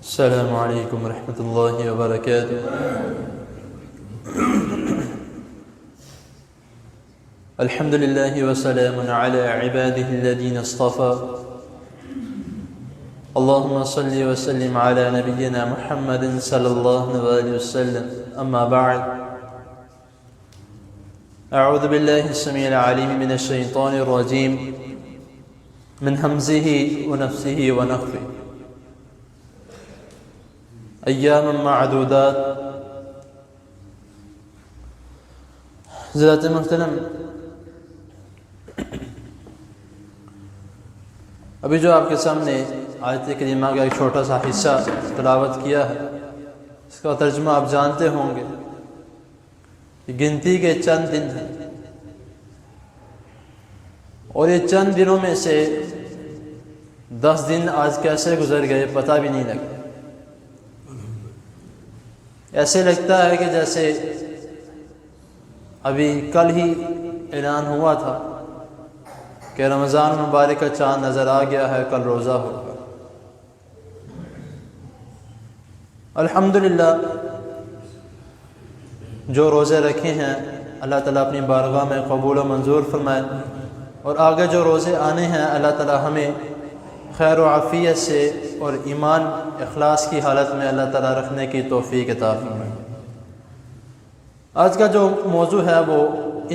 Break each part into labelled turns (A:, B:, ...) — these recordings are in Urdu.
A: السلام عليكم ورحمة الله وبركاته. الحمد لله وسلام على عباده الذين اصطفى. اللهم صل وسلم على نبينا محمد صلى الله عليه وسلم. أما بعد، أعوذ بالله السميع العليم من الشيطان الرجيم من همزه ونفسه ونفخه. ایام معدودات. حضرات محترم، ابھی جو آپ کے سامنے آیت کریمہ کا ایک چھوٹا سا حصہ تلاوت کیا ہے، اس کا ترجمہ آپ جانتے ہوں گے. گنتی کے چند دن ہیں، اور یہ چند دنوں میں سے 10 دن آج کیسے گزر گئے پتہ بھی نہیں لگا. ایسے لگتا ہے کہ جیسے ابھی کل ہی اعلان ہوا تھا کہ رمضان مبارک کا چاند نظر آ گیا ہے، کل روزہ ہوگا. الحمدللہ جو روزے رکھے ہیں اللہ تعالیٰ اپنی بارگاہ میں قبول و منظور فرمائے، اور آگے جو روزے آنے ہیں اللہ تعالیٰ ہمیں خیر و عافیت سے اور ایمان اخلاص کی حالت میں اللہ تعالیٰ رکھنے کی توفیق عطا فرمائے. آج کا جو موضوع ہے وہ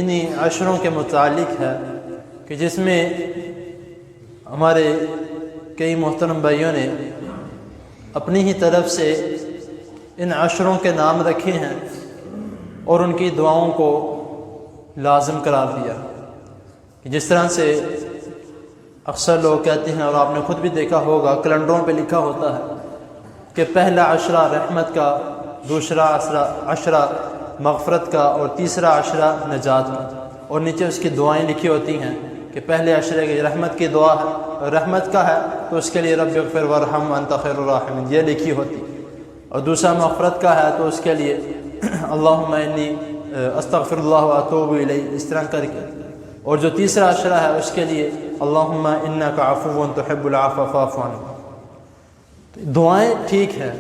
A: انہی عشروں کے متعلق ہے کہ جس میں ہمارے کئی محترم بھائیوں نے اپنی ہی طرف سے ان عشروں کے نام رکھے ہیں اور ان کی دعاؤں کو لازم قرار دیا. جس طرح سے اکثر لوگ کہتے ہیں، اور آپ نے خود بھی دیکھا ہوگا کیلنڈروں پہ لکھا ہوتا ہے کہ پہلا عشرہ رحمت کا، دوسرا عشرہ مغفرت کا، اور تیسرا عشرہ نجات کا، اور نیچے اس کی دعائیں لکھی ہوتی ہیں کہ پہلے عشرے کی رحمت کی دعا ہے، اور رحمت کا ہے تو اس کے لیے رب اغفر وارحم وانت خیر الراحمین یہ لکھی ہوتی، اور دوسرا مغفرت کا ہے تو اس کے لیے اللہم انی استغفر اللہ واتوب الیہ اس طرح کر کے، اور جو تیسرا عشرہ ہے اس کے لیے اللہم انک عفو تحب العفو فاعف عنی. دعائیں ٹھیک ہے،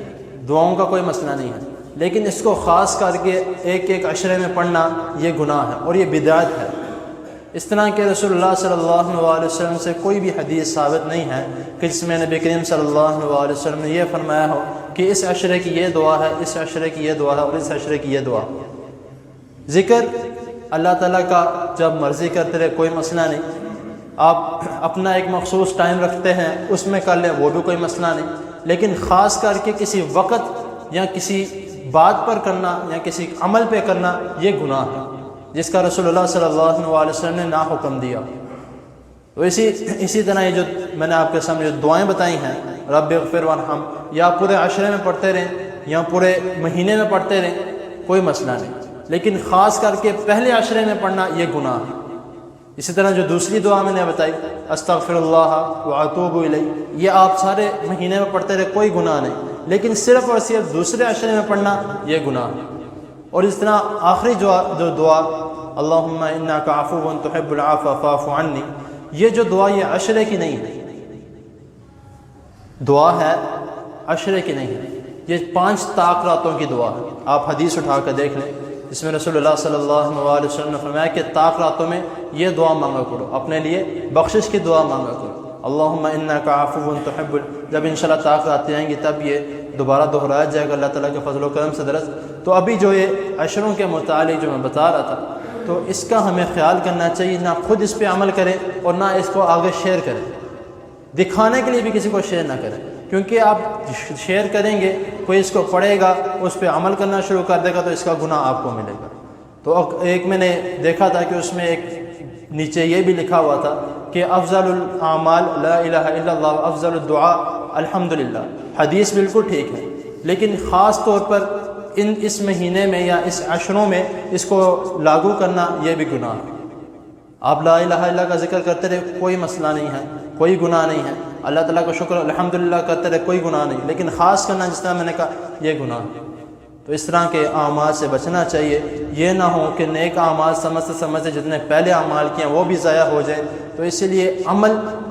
A: دعاؤں کا کوئی مسئلہ نہیں ہے، لیکن اس کو خاص کر کے ایک ایک عشرے میں پڑھنا یہ گناہ ہے اور یہ بدعت ہے. اس طرح کہ رسول اللہ صلی اللہ علیہ وسلم سے کوئی بھی حدیث ثابت نہیں ہے کہ جس میں نبی کریم صلی اللہ علیہ وسلم نے یہ فرمایا ہو کہ اس عشرے کی یہ دعا ہے، اس عشرے کی یہ دعا ہے، اور اس عشرے کی یہ دعا. ذکر اللہ تعالیٰ کا جب مرضی کرتے رہے کوئی مسئلہ نہیں. آپ اپنا ایک مخصوص ٹائم رکھتے ہیں اس میں کر لیں وہ بھی کوئی مسئلہ نہیں، لیکن خاص کر کے کسی وقت یا کسی بات پر کرنا یا کسی عمل پہ کرنا یہ گناہ ہے جس کا رسول اللہ صلی اللہ علیہ وسلم نے نہ حکم دیا. تو اسی طرح یہ جو میں نے آپ کے سامنے جو دعائیں بتائی ہیں رب اغفر وارحم، یا پورے عشرے میں پڑھتے رہیں یا پورے مہینے میں پڑھتے رہیں کوئی مسئلہ نہیں، لیکن خاص کر کے پہلے عشرے میں پڑھنا یہ گناہ ہے. اسی طرح جو دوسری دعا میں نے بتائی استغفر اللہ واتوب الیہ، یہ آپ سارے مہینے میں پڑھتے رہے کوئی گناہ نہیں، لیکن صرف اور صرف دوسرے عشرے میں پڑھنا یہ گناہ ہے. اور اس طرح آخری جو دعا اللہم انک عفو تحب العفو فاعف عنی، یہ جو دعا یہ عشرے کی نہیں ہے، دعا ہے عشرے کی نہیں ہے، یہ 5 طاق راتوں کی دعا ہے. آپ حدیث اٹھا کر دیکھ لیں جس میں رسول اللہ صلی اللہ علیہ وسلم نے فرمایا کہ طاق راتوں میں یہ دعا مانگا کرو، اپنے لیے بخشش کی دعا مانگا کرو اللہم انک عفو تحب. جب انشاءاللہ طاق راتیں آئیں گی تب یہ دوبارہ دہرایا جائے گا اللہ تعالیٰ کے فضل و کرم سے درست. تو ابھی جو یہ عشروں کے متعلق جو میں بتا رہا تھا تو اس کا ہمیں خیال کرنا چاہیے، نہ خود اس پہ عمل کریں اور نہ اس کو آگے شیئر کریں. دکھانے کے لیے بھی کسی کو شیئر نہ کریں، کیونکہ آپ شیئر کریں گے کوئی اس کو پڑھے گا اس پہ عمل کرنا شروع کر دے گا تو اس کا گناہ آپ کو ملے گا. تو ایک میں نے دیکھا تھا کہ اس میں ایک نیچے یہ بھی لکھا ہوا تھا کہ افضل الاعمال لا الہ الا اللہ، افضل الدعاء الحمدللہ. حدیث بالکل ٹھیک ہے، لیکن خاص طور پر اس مہینے میں یا اس عشروں میں اس کو لاگو کرنا یہ بھی گناہ ہے. آپ لا الہ الا اللہ کا ذکر کرتے رہے کوئی مسئلہ نہیں ہے، کوئی گناہ نہیں ہے، اللہ تعالیٰ کا شکر الحمدللہ کرتے رہے کوئی گناہ نہیں، لیکن خاص کرنا جس طرح میں نے کہا یہ گناہ ہے. تو اس طرح کے اعمال سے بچنا چاہیے. یہ نہ ہو کہ نیک اعمال سمجھتے جتنے پہلے اعمال کیے ہیں وہ بھی ضائع ہو جائیں. تو اسی لیے عمل